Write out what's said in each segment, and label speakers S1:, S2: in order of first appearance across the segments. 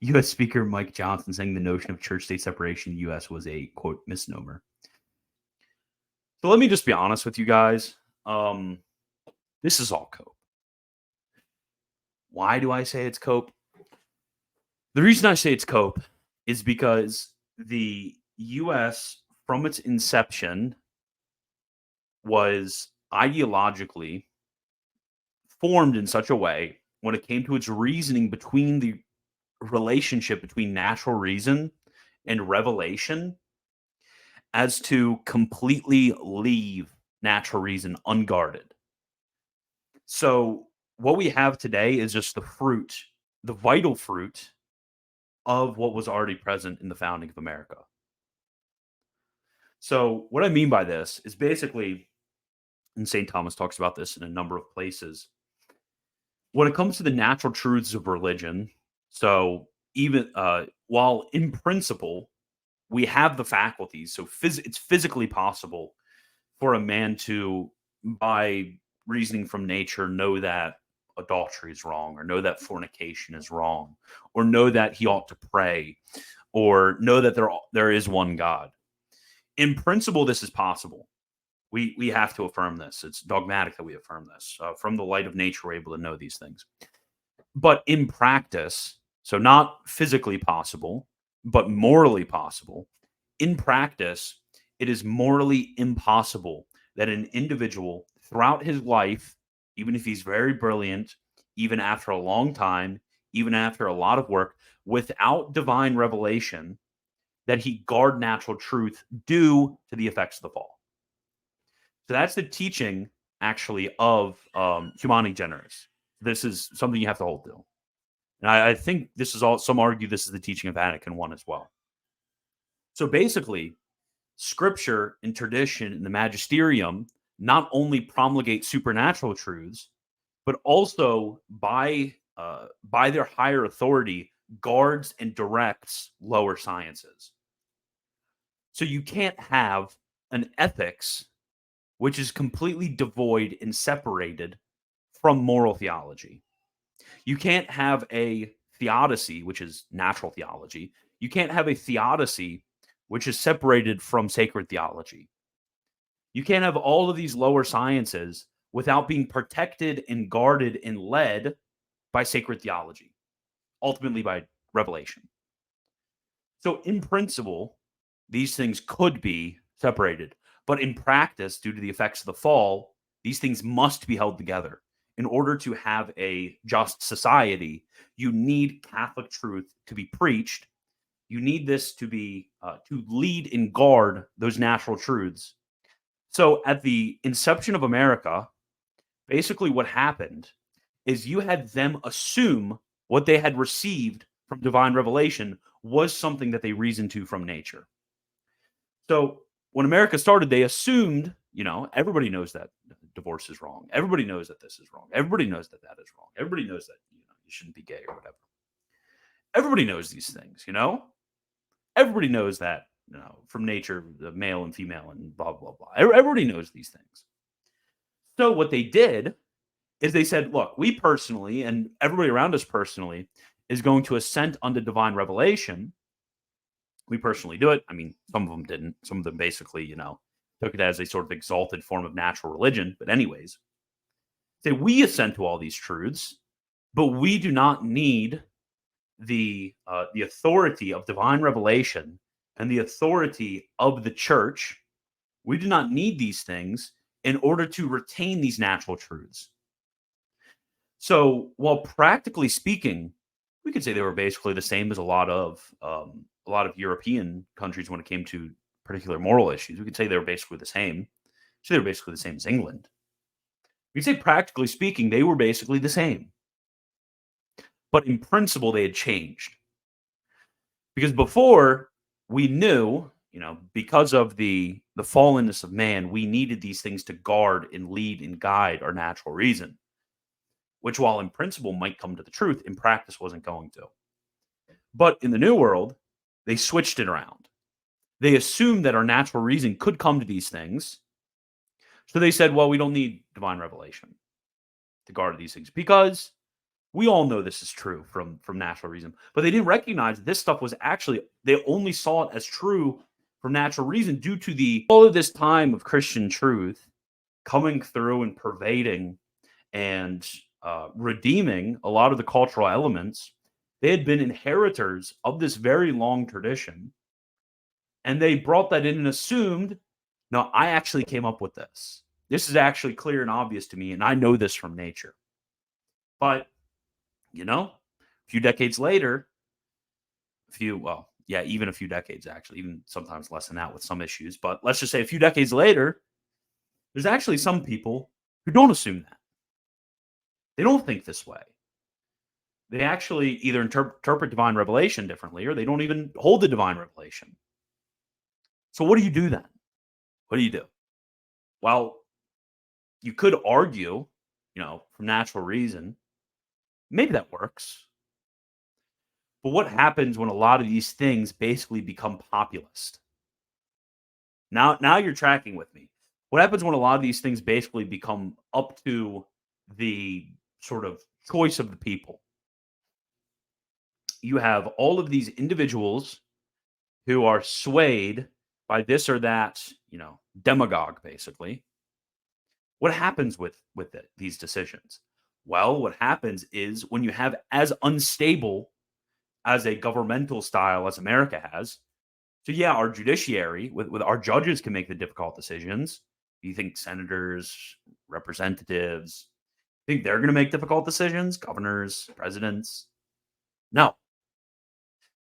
S1: U.S. Speaker Mike Johnson saying the notion of church-state separation in the U.S. was a, quote, misnomer. So let me just be honest with you guys. This is all cope. Why do I say it's cope? The reason I say it's cope is because the U.S., from its inception, was ideologically formed in such a way when it came to its reasoning between the relationship between natural reason and revelation as to completely leave natural reason unguarded. So what we have today is just the fruit, the vital fruit of what was already present in the founding of America. So what I mean by this is basically, and St. Thomas talks about this in a number of places, when it comes to the natural truths of religion, so even while in principle we have the faculties, so it's physically possible for a man to, by reasoning from nature, know that adultery is wrong, or know that fornication is wrong, or know that he ought to pray, or know that there is one God. In principle, this is possible. We have to affirm this. It's dogmatic that we affirm this. From the light of nature, we're able to know these things. But in practice, so not physically possible, but morally possible, in practice, it is morally impossible that an individual throughout his life, even if he's very brilliant, even after a long time, even after a lot of work, without divine revelation, that he guard natural truth due to the effects of the fall. So that's the teaching, actually, of Humani Generis. This is something you have to hold to. And I think this is all, some argue this is the teaching of Vatican I as well. So basically, scripture and tradition and the magisterium not only promulgate supernatural truths, but also by their higher authority guards and directs lower sciences. So you can't have an ethics which is completely devoid and separated from moral theology. You can't have a theodicy, which is natural theology. You can't have a theodicy which is separated from sacred theology. You can't have all of these lower sciences without being protected and guarded and led by sacred theology, ultimately by revelation. So in principle, these things could be separated. But in practice, due to the effects of the fall, these things must be held together. In order to have a just society, you need Catholic truth to be preached. You need this to be to lead and guard those natural truths. So at the inception of America, basically what happened is you had them assume what they had received from divine revelation was something that they reasoned to from nature. So when America started, they assumed, everybody knows that divorce is wrong. Everybody knows that this is wrong. Everybody knows that that is wrong. Everybody knows that, you shouldn't be gay or whatever. Everybody knows these things, Everybody knows that, from nature, the male and female and blah, blah, blah. Everybody knows these things. So what they did is they said, look, we personally, and everybody around us personally, is going to assent unto divine revelation. We personally do it. I mean, some of them didn't. Some of them basically, took it as a sort of exalted form of natural religion. But anyways, say we assent to all these truths, but we do not need the authority of divine revelation and the authority of the church. We do not need these things in order to retain these natural truths. So while practically speaking, we could say they were basically the same as a lot of European countries when it came to particular moral issues. We could say they were basically the same. So they were basically the same as England. We could say practically speaking, they were basically the same. But in principle, they had changed. Because before, we knew, because of the fallenness of man, we needed these things to guard and lead and guide our natural reason, which, while in principle might come to the truth, in practice wasn't going to. But in the New World, they switched it around. They assumed that our natural reason could come to these things. So they said, well, we don't need divine revelation to guard these things because We all know this is true from natural reason, but they didn't recognize this stuff was actually they only saw it as true from natural reason due to the all of this time of Christian truth coming through and pervading and redeeming a lot of the cultural elements. They had been inheritors of this very long tradition, and they brought that in and assumed, no, I actually came up with this. This is actually clear and obvious to me, and I know this from nature. But, a few decades later, even a few decades, actually, even sometimes less than that with some issues. But let's just say a few decades later, there's actually some people who don't assume that. They don't think this way. They actually either interpret divine revelation differently or they don't even hold the divine revelation. So what do you do then? What do you do? Well, you could argue, from natural reason, maybe that works. But what happens when a lot of these things basically become populist? Now you're tracking with me. What happens when a lot of these things basically become up to the sort of choice of the people? You have all of these individuals who are swayed by this or that, demagogue, basically. What happens with these decisions? Well, what happens is when you have as unstable as a governmental style as America has. So yeah, our judiciary with our judges can make the difficult decisions. Do you think senators, representatives, think they're going to make difficult decisions? Governors, presidents? No.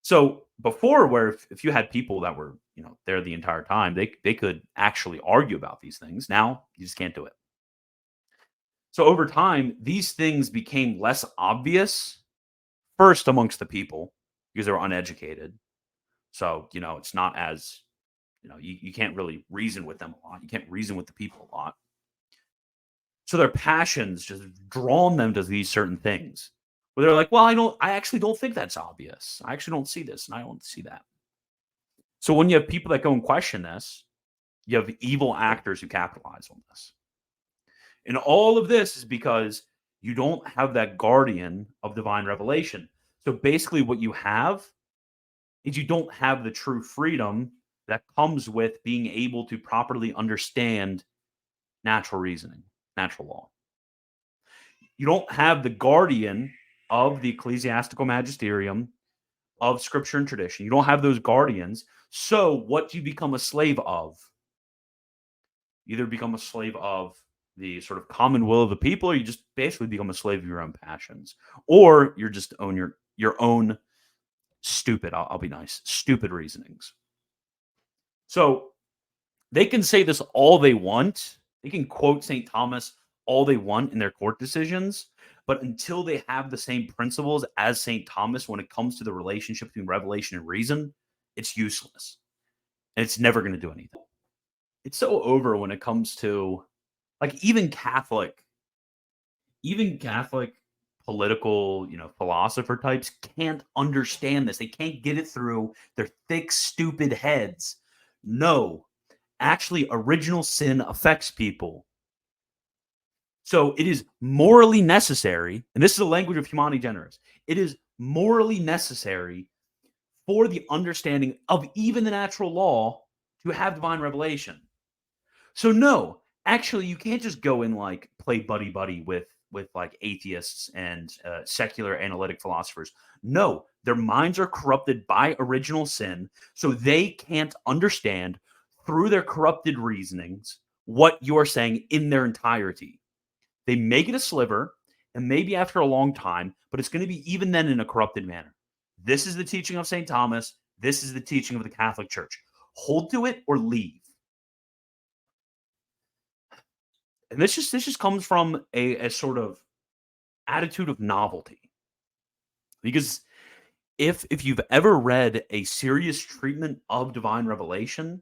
S1: So before, where if you had people that were there the entire time, they could actually argue about these things. Now you just can't do it. So over time, these things became less obvious first amongst the people because they were uneducated. So it's not as you can't really reason with them a lot. You can't reason with the people a lot. So their passions just drawn them to these certain things where they're like, well, I actually don't think that's obvious. I actually don't see this and I don't see that. So when you have people that go and question this, you have evil actors who capitalize on this. And all of this is because you don't have that guardian of divine revelation. So basically what you have is you don't have the true freedom that comes with being able to properly understand natural reasoning, natural law. You don't have the guardian of the ecclesiastical magisterium, of scripture and tradition. You don't have those guardians. So what do you become a slave of? Either become a slave of the sort of common will of the people, or you just basically become a slave of your own passions, or you're just own your own stupid, I'll be nice, stupid reasonings. So they can say this all they want. They can quote St. Thomas all they want in their court decisions, but until they have the same principles as St. Thomas when it comes to the relationship between revelation and reason, it's useless. And it's never going to do anything. It's so over when it comes to like even Catholic political, philosopher types can't understand this. They can't get it through their thick, stupid heads. No, actually, original sin affects people. So it is morally necessary, and this is the language of Humani Generis. It is morally necessary for the understanding of even the natural law to have divine revelation. So no, actually, you can't just go and like play buddy buddy with like atheists and secular analytic philosophers. No, their minds are corrupted by original sin, so they can't understand through their corrupted reasonings what you're saying in their entirety. They make it a sliver, and maybe after a long time, but it's going to be even then in a corrupted manner. This is the teaching of St. Thomas. This is the teaching of the Catholic Church. Hold to it or leave. And this just comes from a sort of attitude of novelty. Because if you've ever read a serious treatment of divine revelation,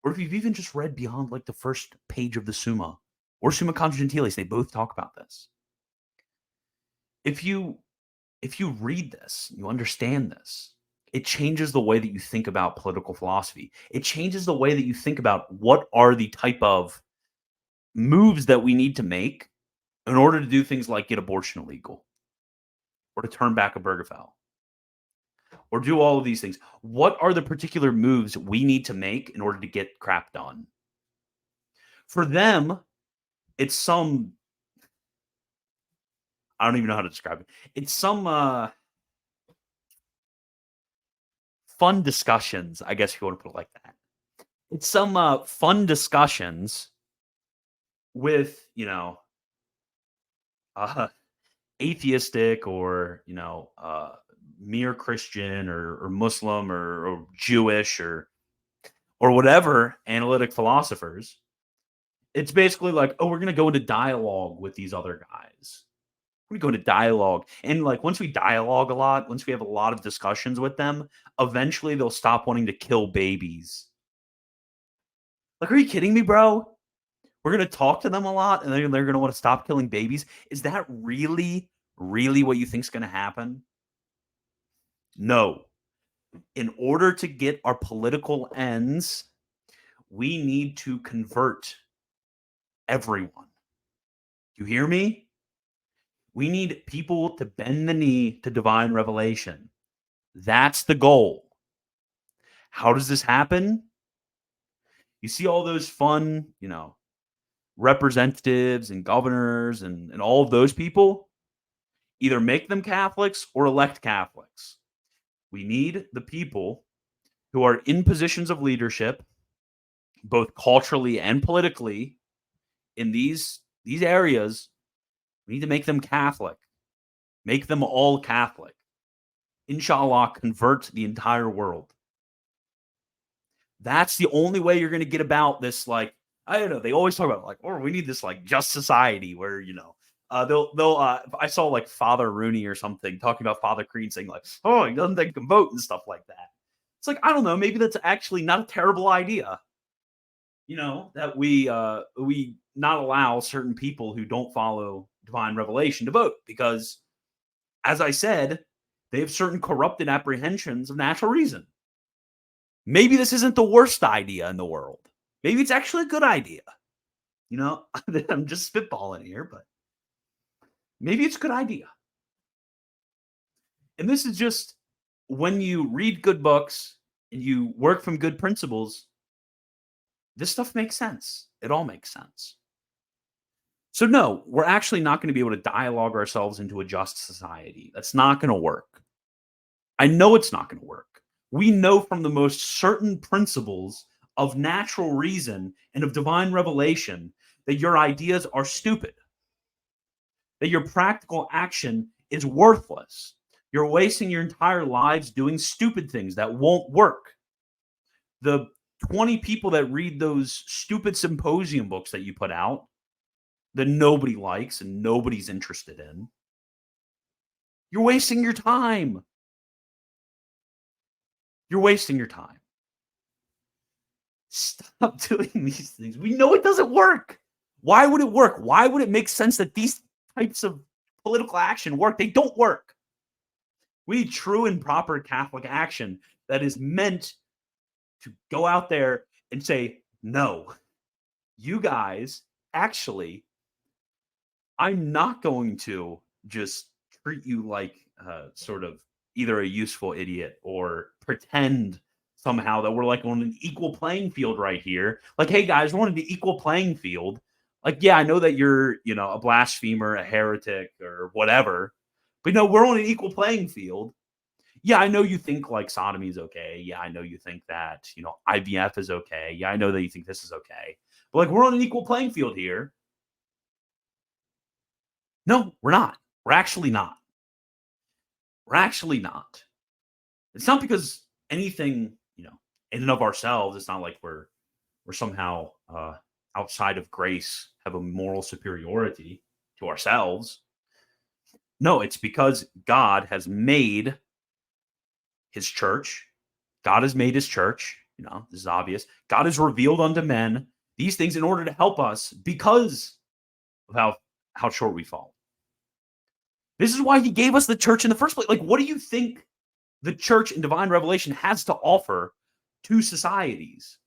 S1: or if you've even just read beyond like the first page of the Summa or Summa Contra Gentiles, they both talk about this. If you read this, you understand this, it changes the way that you think about political philosophy. It changes the way that you think about what are the type of moves that we need to make in order to do things like get abortion illegal. or to turn back a Bergefell or do all of these things. What are the particular moves we need to make in order to get crap done? For them, it's some I don't even know how to describe it. It's some fun discussions, I guess if you want to put it like that. It's some fun discussions with, uh, atheistic or, mere Christian or Muslim or Jewish or whatever analytic philosophers. It's basically like, oh, we're going to go into dialogue with these other guys. We go into dialogue. And like once we dialogue a lot, once we have a lot of discussions with them, eventually they'll stop wanting to kill babies. Like, are you kidding me, bro? We're going to talk to them a lot and they're going to want to stop killing babies. Is that really, really what you think is going to happen? No. In order to get our political ends, we need to convert everyone. You hear me? We need people to bend the knee to divine revelation. That's the goal. How does this happen? You see all those fun, representatives and governors and all of those people, either make them Catholics or elect Catholics. We need the people who are in positions of leadership, both culturally and politically, in these areas. We need to make them Catholic. Make them all Catholic. Inshallah, convert the entire world. That's the only way you're going to get about this. Like, I don't know. They always talk about like, oh, we need this like just society where, I saw like Father Rooney or something talking about Father Creed saying like, oh, he doesn't think he can vote and stuff like that. It's like, I don't know. Maybe that's actually not a terrible idea. That we not allow certain people who don't follow divine revelation to vote because, as I said, they have certain corrupted apprehensions of natural reason. Maybe this isn't the worst idea in the world. Maybe it's actually a good idea. I'm just spitballing here, but maybe it's a good idea. And this is just when you read good books and you work from good principles, this stuff makes sense. It all makes sense. So no, we're actually not going to be able to dialogue ourselves into a just society. That's not going to work. I know it's not going to work. We know from the most certain principles of natural reason and of divine revelation that your ideas are stupid, that your practical action is worthless. You're wasting your entire lives doing stupid things that won't work. The 20 people that read those stupid symposium books that you put out that nobody likes and nobody's interested in, you're wasting your time. You're wasting your time. Stop doing these things. We know it doesn't work. Why would it work? Why would it make sense that these types of political action work? They don't work. We need true and proper Catholic action that is meant to go out there and say, no, you guys, actually, I'm not going to just treat you like sort of either a useful idiot or pretend somehow that we're like on an equal playing field right here. Like, hey guys, we're on an equal playing field. Like, yeah, I know that you're, a blasphemer, a heretic or whatever, but no, we're on an equal playing field. Yeah, I know you think like sodomy is okay. Yeah, I know you think that, IVF is okay. Yeah, I know that you think this is okay. But like, we're on an equal playing field here. No, we're not. We're actually not. We're actually not. It's not because anything, in and of ourselves. It's not like we're somehow outside of grace have a moral superiority to ourselves. No, it's because God has made his church. God has made his church. This is obvious. God has revealed unto men these things in order to help us because of how short we fall. This is why he gave us the church in the first place. Like, what do you think the church in divine revelation has to offer to societies?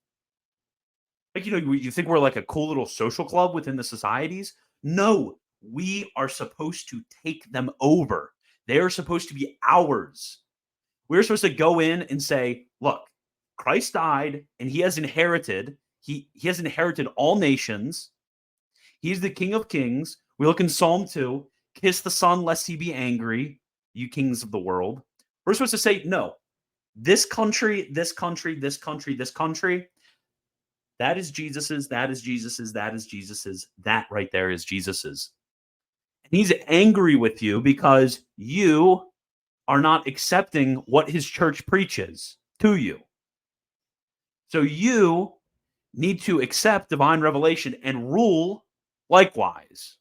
S1: Like, you think we're like a cool little social club within the societies? No, we are supposed to take them over. They are supposed to be ours. We're supposed to go in and say, look, Christ died and he has inherited, he has inherited all nations. He's the King of Kings. We look in Psalm 2, kiss the Son lest he be angry, you kings of the world. We're supposed to say, no, this country, this country, this country, this country, that is Jesus's, that is Jesus's, that is Jesus's, that right there is Jesus's. And he's angry with you because you are not accepting what his church preaches to you. So you need to accept divine revelation and rule likewise.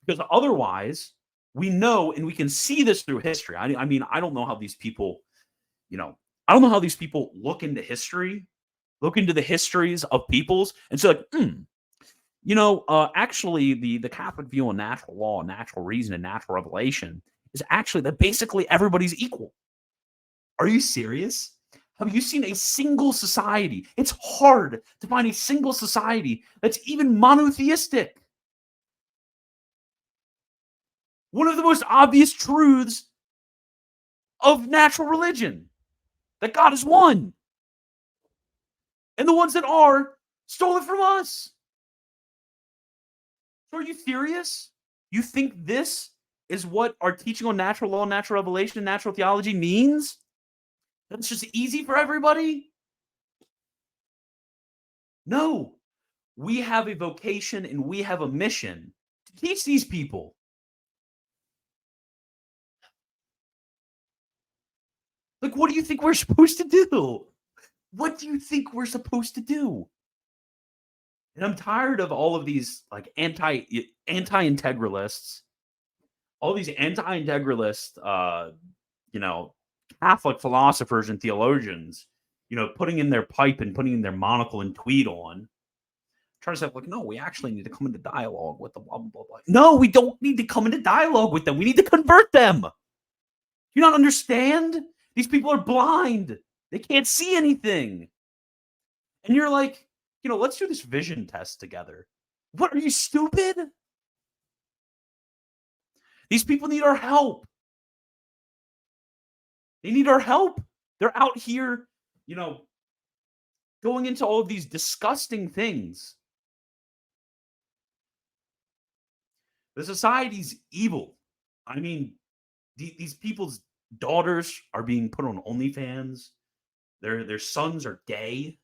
S1: Because otherwise, we know, and we can see this through history. I mean, I don't know how these people, I don't know how these people look into history, look into the histories of peoples, and say, like, actually, the Catholic view on natural law, natural reason, and natural revelation is actually that basically everybody's equal. Are you serious? Have you seen a single society? It's hard to find a single society that's even monotheistic. One of the most obvious truths of natural religion, that God is one. And the ones that are stole it from us. So are you serious? You think this is what our teaching on natural law, natural revelation, and natural theology means? That's just easy for everybody? No. We have a vocation and we have a mission to teach these people. Like, what do you think we're supposed to do? What do you think we're supposed to do? And I'm tired of all of these like anti-integralists, all these anti-integralist, Catholic philosophers and theologians, putting in their pipe and putting in their monocle and tweed on, trying to say, like, no, we actually need to come into dialogue with them, blah, blah, blah, blah. No, we don't need to come into dialogue with them. We need to convert them. Do you not understand? These people are blind. They can't see anything. And you're like, let's do this vision test together. What, are you stupid? These people need our help. They need our help. They're out here, going into all of these disgusting things. The society's evil. I mean, these people's daughters are being put on OnlyFans. Their sons are gay.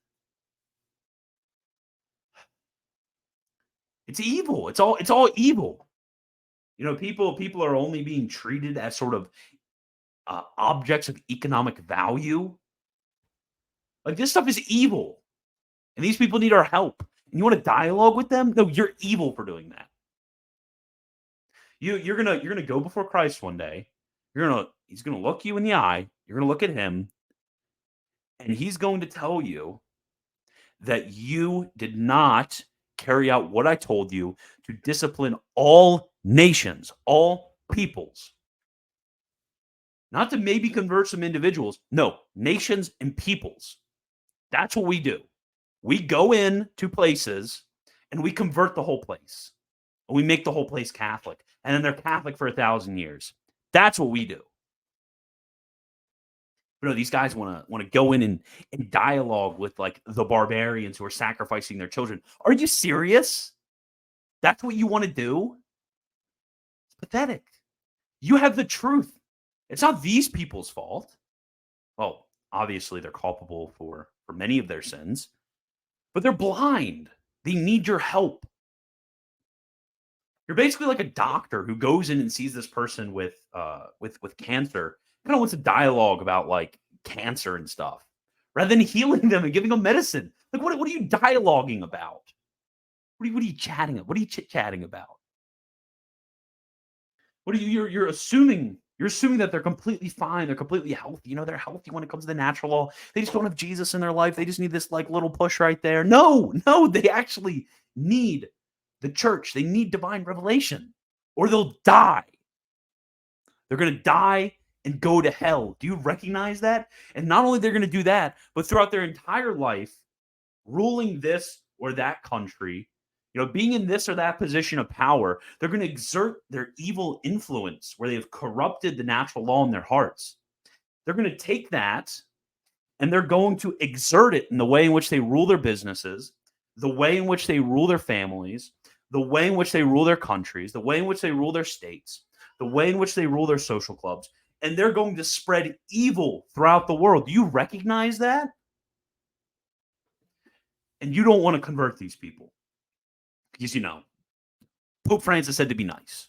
S1: It's evil. It's all evil. People are only being treated as sort of objects of economic value. Like, this stuff is evil, and these people need our help. And you want to dialogue with them? No, you're evil for doing that. You're gonna go before Christ one day. He's gonna look you in the eye. You're gonna look at him, and he's going to tell you that you did not carry out what I told you to discipline all nations, all peoples. Not to maybe convert some individuals. No, nations and peoples. That's what we do. We go in to places and we convert the whole place. And we make the whole place Catholic. And then they're Catholic for 1,000 years. That's what we do. But no, these guys want to go in and dialogue with like the barbarians who are sacrificing their children. Are you serious? That's what you want to do? It's pathetic. You have the truth. It's not these people's fault. Well, obviously they're culpable for many of their sins, but they're blind. They need your help. You're basically like a doctor who goes in and sees this person with cancer, kind of wants a dialogue about like cancer and stuff, rather than healing them and giving them medicine. Like, what are you dialoguing about? What are you chatting? What are you chit-chatting about? What are you're assuming? You're assuming that they're completely fine. They're completely healthy. They're healthy when it comes to the natural law. They just don't have Jesus in their life. They just need this like little push right there. No, they actually need the church. They need divine revelation, or they'll die. They're going to die and go to hell. Do you recognize that? And not only they're going to do that, but throughout their entire life, ruling this or that country, being in this or that position of power, they're going to exert their evil influence where they've corrupted the natural law in their hearts. They're going to take that and they're going to exert it in the way in which they rule their businesses, the way in which they rule their families, the way in which they rule their countries, the way in which they rule their states, the way in which they rule their social clubs. And they're going to spread evil throughout the world. Do you recognize that? And you don't want to convert these people. Because, Pope Francis said to be nice.